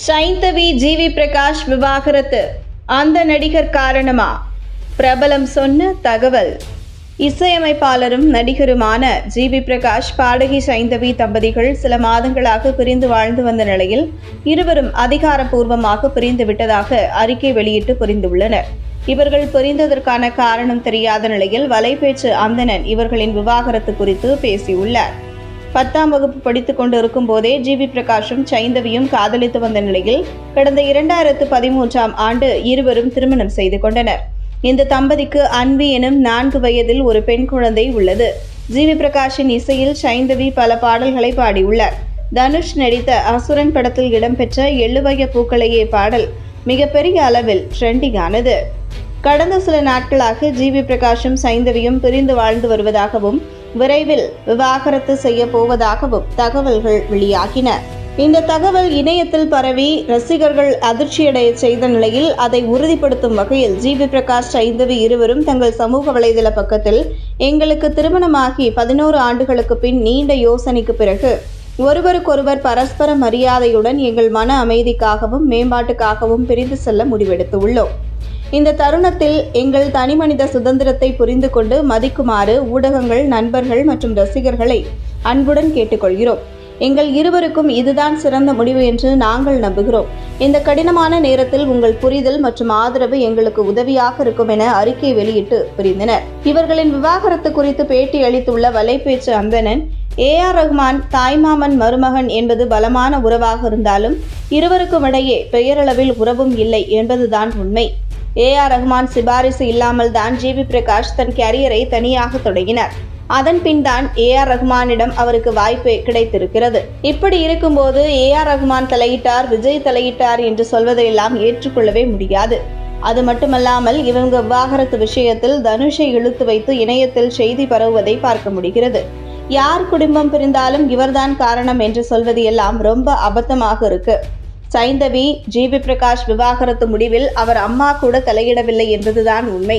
Saindhavi GV Prakash விவாகரத்து அந்த நடிகர் காரணமா? பிரபலம் சொன்ன தகவல். இசையமைப்பாளரும் நடிகருமான ஜிவி பிரகாஷ் பாடகி சைந்தவி தம்பதிகள் சில மாதங்களாக பிரிந்து வாழ்ந்து வந்த நிலையில் இருவரும் அதிகாரப்பூர்வமாக பிரிந்து விட்டதாக அறிக்கை வெளியிட்டு பிரிந்துள்ளனர். இவர்கள் பிரிந்ததற்கான காரணம் தெரியாத நிலையில் வலைபேச்சு அந்தணன் இவர்களின் விவாகரத்து குறித்து பேசியுள்ளார். 10ஆம் வகுப்பு படித்துக் கொண்டிருக்கும் போதே ஜிவி பிரகாஷும் சைந்தவியும் காதலித்து வந்த நிலையில் கடந்த 2013ஆம் ஆண்டு இருவரும் திருமணம் செய்து கொண்டனர். இந்த தம்பதிக்கு அன்வி எனும் 4 வயதில் ஒரு பெண் குழந்தை உள்ளது. ஜிவி பிரகாஷின் இசையில் சைந்தவி பல பாடல்களை பாடியுள்ளார். தனுஷ் நடித்த அசுரன் படத்தில் இடம்பெற்ற எள்ளுவைய பூக்களையே பாடல் மிகப்பெரிய அளவில் ட்ரெண்டிங் ஆனது. கடந்த சில நாட்களாக ஜிவி பிரகாஷும் சைந்தவியும் பிரிந்து வாழ்ந்து வருவதாகவும் விரைவில் விவாகரத்து செய்ய போவதாகவும் தகவல்கள் வெளியாகின. இந்த தகவல் இணையத்தில் பரவி ரசிகர்கள் அதிர்ச்சியடைய செய்த நிலையில் அதை உறுதிப்படுத்தும் வகையில் ஜிவி பிரகாஷ் சைந்தவி இருவரும் தங்கள் சமூக வலைதள பக்கத்தில் எங்களுக்கு திருமணமாகி 11 ஆண்டுகளுக்கு பின் நீண்ட யோசனைக்கு பிறகு ஒருவருக்கொருவர் பரஸ்பர மரியாதையுடன் எங்கள் மன அமைதிக்காகவும் மேம்பாட்டுக்காகவும் பிரிந்து செல்ல முடிவெடுத்துள்ளோம். இந்த தருணத்தில் எங்கள் தனிமனித சுதந்திரத்தை புரிந்து கொண்டு மதிக்குமாறு ஊடகங்கள், நண்பர்கள் மற்றும் ரசிகர்களை அன்புடன் கேட்டுக்கொள்கிறோம். எங்கள் இருவருக்கும் இதுதான் சிறந்த முடிவு என்று நாங்கள் நம்புகிறோம். இந்த கடினமான நேரத்தில் உங்கள் புரிதல் மற்றும் ஆதரவு எங்களுக்கு உதவியாக இருக்கும் என அறிக்கை வெளியிட்டு பிரிந்தனர். இவர்களின் விவாகரத்து குறித்து பேட்டி அளித்துள்ள வலைபேச்சு அந்தணன், ஏஆர் ரஹ்மான் தாய்மாமன் மருமகன் என்பது பலமான உறவாக இருந்தாலும் இருவருக்கும் இடையே பெயரளவில் உறவும் இல்லை என்பதுதான் உண்மை. ஏஆர் ரஹ்மான் சிபாரிசு இல்லாமல் தான் ஜிவி பிரகாஷ் தன் கேரியரை தனியாக தொடங்கினார். அதன் பின் தான் ஏஆர் ரஹ்மானிடம் அவருக்கு வாய்ப்பு கிடைத்திருக்கிறது. இப்படி இருக்கும்போது ஏஆர் ரஹ்மான் தலையிட்டார், விஜய் தலையிட்டார் என்று சொல்வதையெல்லாம் ஏற்றுக்கொள்ளவே முடியாது. அது மட்டுமல்லாமல் இவங்க விவாகரத்து விஷயத்தில் தனுஷை இழுத்து வைத்து இணையத்தில் செய்தி பரவுவதை பார்க்க முடிகிறது. யார் குடும்பம் பிரிந்தாலும் இவர்தான் காரணம் என்று சொல்வது எல்லாம் ரொம்ப அபத்தமாக இருக்கு. சைந்தவி ஜிவி பிரகாஷ் விவாகரத்து முடிவில் அவர் அம்மா கூட தலையிடவில்லை என்பதுதான் உண்மை.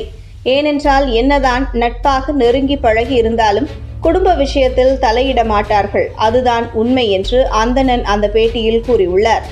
ஏனென்றால் என்னதான் நட்பாக நெருங்கி பழகி இருந்தாலும் குடும்ப விஷயத்தில் தலையிட மாட்டார்கள். அதுதான் உண்மை என்று அந்தணன் அந்த பேட்டியில் கூறியுள்ளார்.